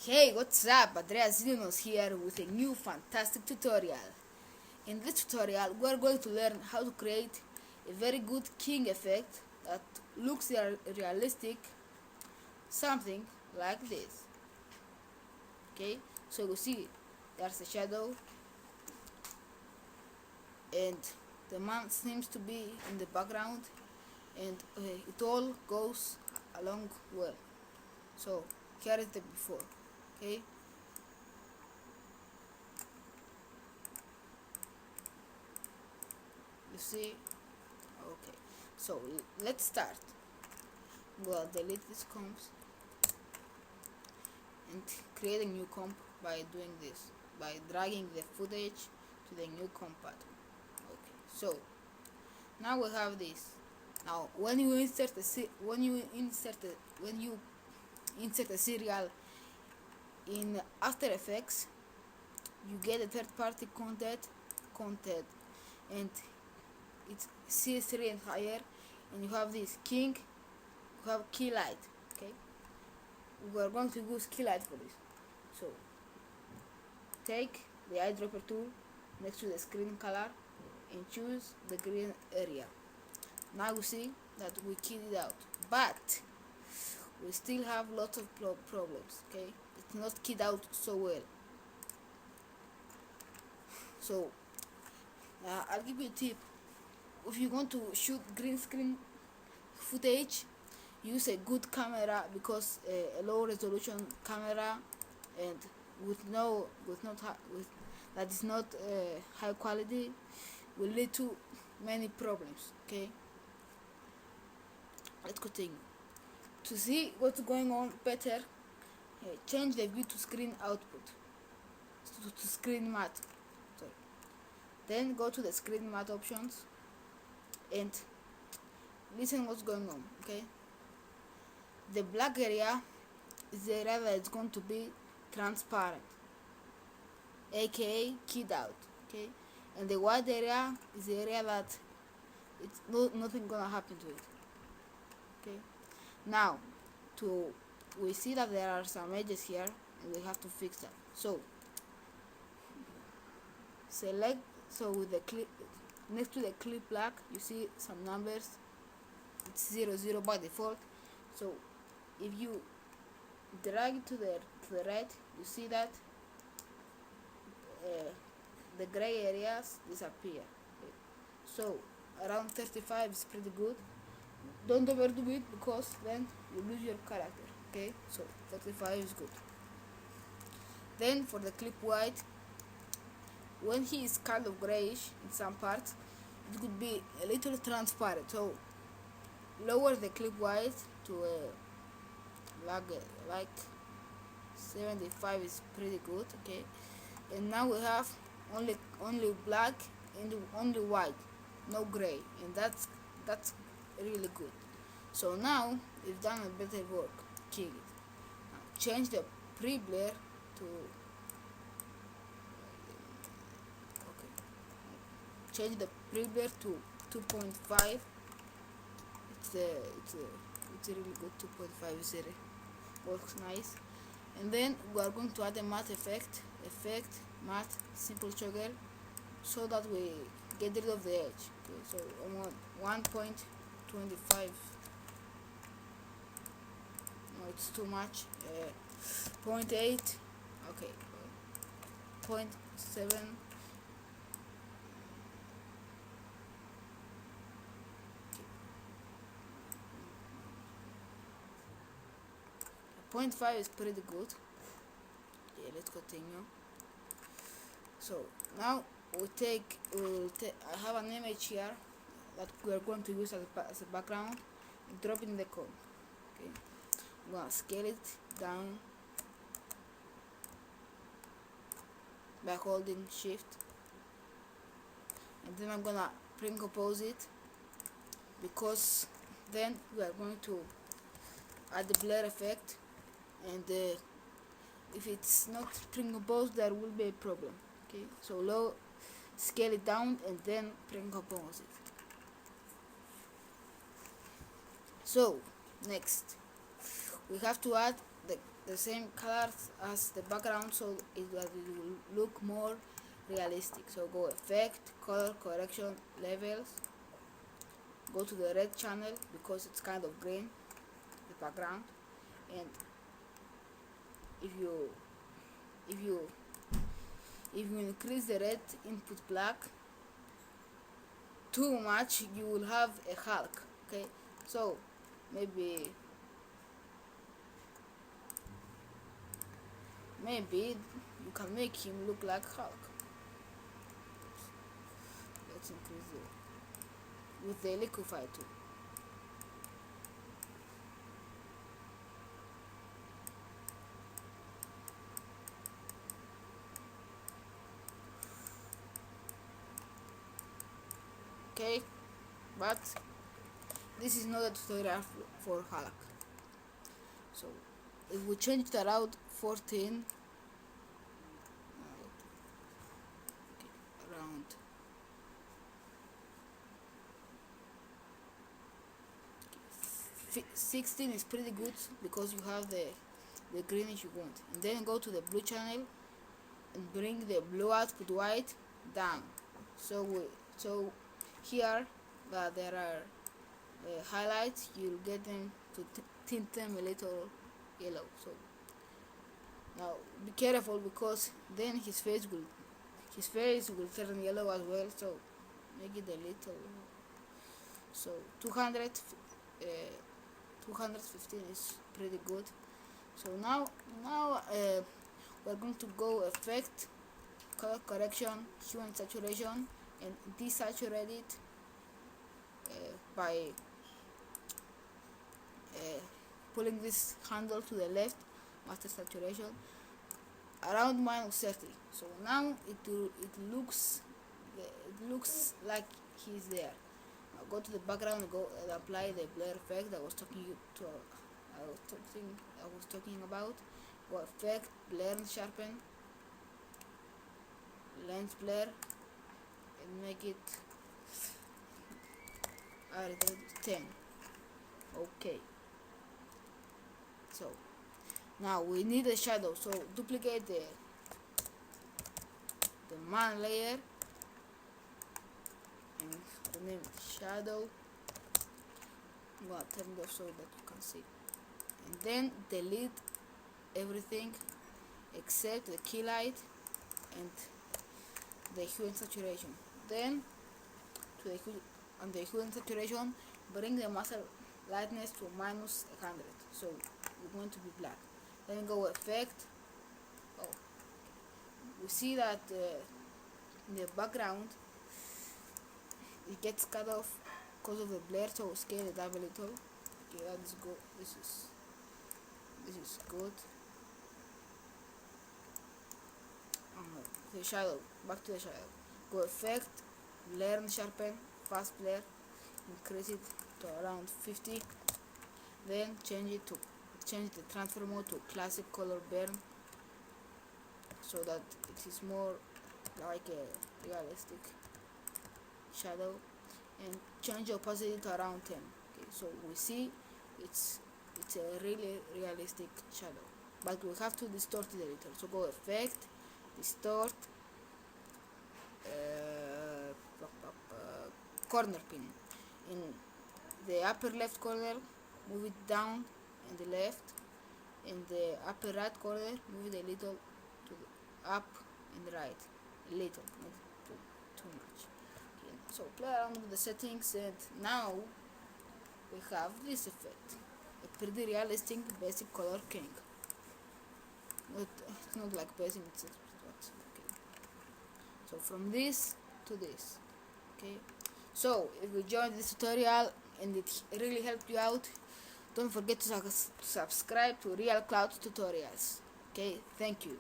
Hey, what's up? Andreas Linos here with a new fantastic tutorial. In this tutorial, we are going to learn how to create a very good king effect that looks realistic, something like this. Okay, so you see there's a shadow and the man seems to be in the background, and it all goes along well. So here is the before. Okay, you see. Okay, so let's start. We'll delete these comps and create a new comp by doing this, by dragging the footage to the new comp path. Okay, so now we have this. Now when you insert a serial in After Effects, you get a third-party content, and it's C3 and higher, and you have this king, you have key light. Okay, we are going to use key light for this. So take the eyedropper tool next to the screen color and choose the green area. Now we see that we keyed it out, but we still have lots of problems. Okay, it's not keyed out so well. So I'll give you a tip. If you want to shoot green screen footage, use a good camera, because a low resolution camera and that is not high quality will lead to many problems. Okay, let's continue. To see what's going on better, change the view to screen output, to screen matte. Sorry. Then go to the screen matte options and listen what's going on. Okay, the black area is the area that is going to be transparent, aka keyed out. Okay, and the white area is the area that nothing gonna happen to it. Okay, now we see that there are some edges here and we have to fix that. So select, so with the clip next to the clip black, you see some numbers. It's 00 by default. So if you drag it to the right, you see that the gray areas disappear. Okay. So around 35 is pretty good. Don't overdo it, because then you lose your character. Okay, so 35 is good. Then for the clip white, when he is kind of grayish in some parts, it could be a little transparent. So lower the clip white to like 75 is pretty good. Okay, and now we have only black and only white, no gray, and that's really good. So now we've done a better work. Kill it. Now change the pre-blur to change the pre-blur to 2.5. It's a really good 2.5. Works nice. And then we are going to add a matte effect matte simple jogger, so that we get rid of the edge. Okay, so on 1.25. No, it's too much. 0.8. Okay, 0.7. 0.5 is pretty good. Yeah, let's continue. So now I have an image here that we are going to use as a background. Drop it in the code. Okay, I'm gonna scale it down by holding shift, and then I'm gonna pre-compose it, because then we are going to add the blur effect, and if it's not pre-composed, there will be a problem. Okay, so scale it down and then pre-compose it. So next we have to add the same colors as the background, so it will look more realistic. So go effect, color correction, levels, go to the red channel because it's kind of green, the background, and if you if you if you increase the red input black too much, you will have a Hulk. Okay, so maybe you can make him look like Hulk. Let's increase it with the liquify tool. Okay, but this is not a tutorial for Hulk. So if we change it around 14, around 16 is pretty good because you have the greenish you want, and then go to the blue channel and bring the blue output white down. So here there are highlights, you'll get them to tint them a little yellow. So now be careful because then his face will turn yellow as well, so make it a little. So 215 is pretty good. So now we're going to go effect, color correction, hue and saturation, and desaturate it by pulling this handle to the left, master saturation, around -30. So now it looks like he's there. Now go to the background and go and apply the blur effect I was talking about. Go effect, blur and sharpen, lens blur, and make it 10. Okay, so now we need a shadow, so duplicate the man layer and rename it shadow. I'm gonna turn it off so that you can see, and then delete everything except the key light and the hue and saturation. Then to the hue and saturation, bring the master lightness to -100, so we're going to be black. Then go effect. We see that in the background it gets cut off because of the blur, so scale it up a little. Okay, that is good. This is good. The shadow, back to the shadow. Go effect, blur and sharpen, fast blur, increase it to around 50. Then change the transfer mode to classic color burn, so that it is more like a realistic shadow, and change the opacity to around 10. Okay, so we see it's a really realistic shadow, but we have to distort it a little. So go effect, distort, corner pin. In the upper left corner, move it down and the left. In the upper right corner, move it a little to the up and right, a little, not too much. Okay, so play around with the settings, and now we have this effect, a pretty realistic basic color king. It's not like basic, it's okay. So from this to this. Okay, so if you enjoyed this tutorial and it really helped you out, don't forget to subscribe to Real Cloud Tutorials. Okay, thank you.